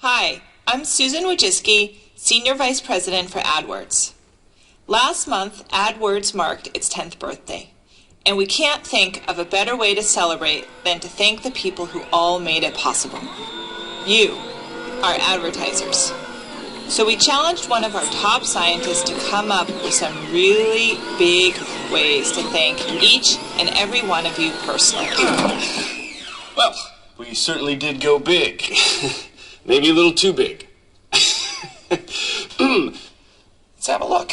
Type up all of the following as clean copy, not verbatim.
Hi, I'm Susan Wojcicki, Senior Vice President for Adwards. Last month, Adwards marked its 10th birthday, and we can't think of a better way to celebrate than to thank the people who all made it possible. You, our advertisers. So we challenged one of our top scientists to come up with some really big ways to thank each and every one of you personally. Well, we certainly did go big. Maybe a little too big. Let's have a look.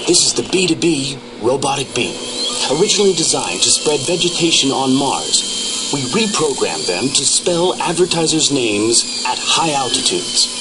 This is the B2B robotic beam, originally designed to spread vegetation on Mars. We reprogrammed them to spell advertisers' names at high altitudes.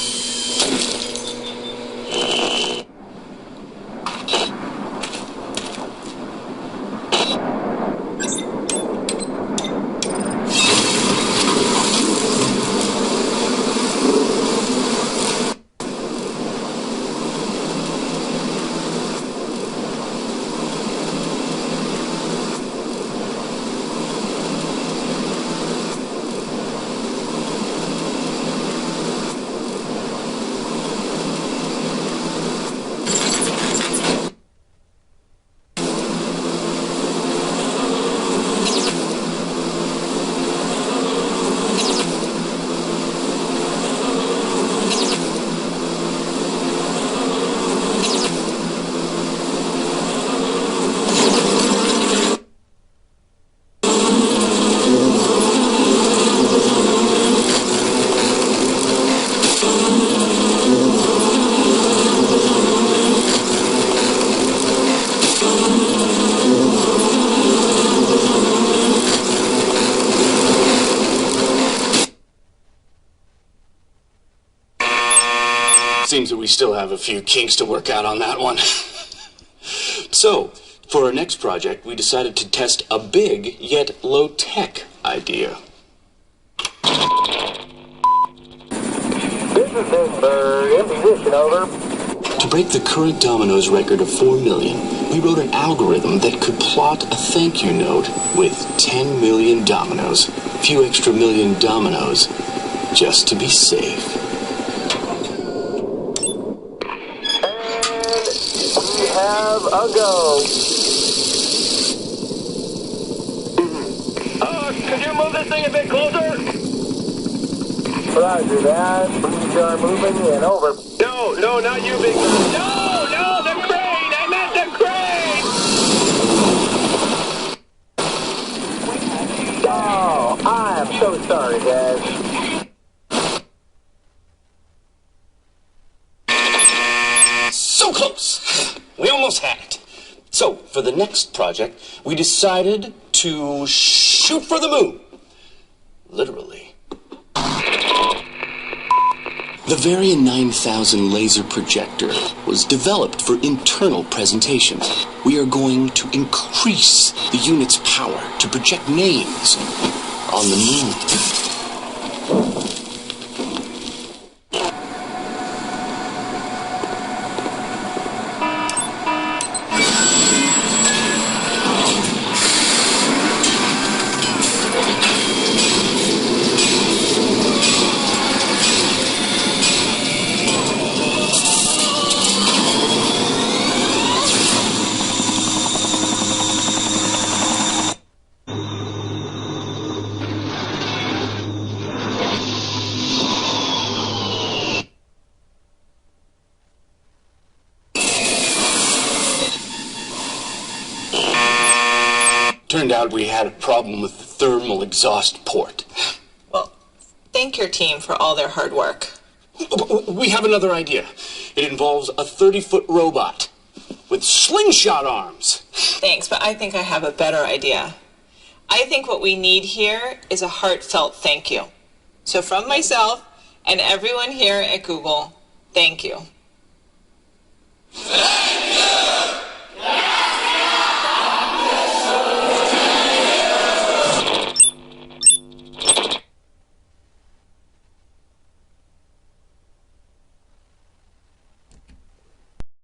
Seems that we still have a few kinks to work out on that one. So, for our next project, we decided to test a big yet low-tech idea. This is Pittsburgh, in position, over. To break the current Domino's record of 4 million, we wrote an algorithm that could plot a thank you note with 10 million dominoes, a few extra million dominoes, just to be safe. Have a go. Could you move this thing a bit closer? Roger that. Please are moving and over. No, not you, big man. No, the crane. I meant the crane. Oh, I am so sorry, guys. So close! We almost had it. So, for the next project, we decided to shoot for the moon. Literally. The Varian 9000 laser projector was developed for internal presentations. We are going to increase the unit's power to project names on the moon. Turned out we had a problem with the thermal exhaust port. Well, thank your team for all their hard work. We have another idea. It involves a 30-foot robot with slingshot arms. Thanks, but I think I have a better idea. I think what we need here is a heartfelt thank you. So from myself and everyone here at Google, thank you. Thank you!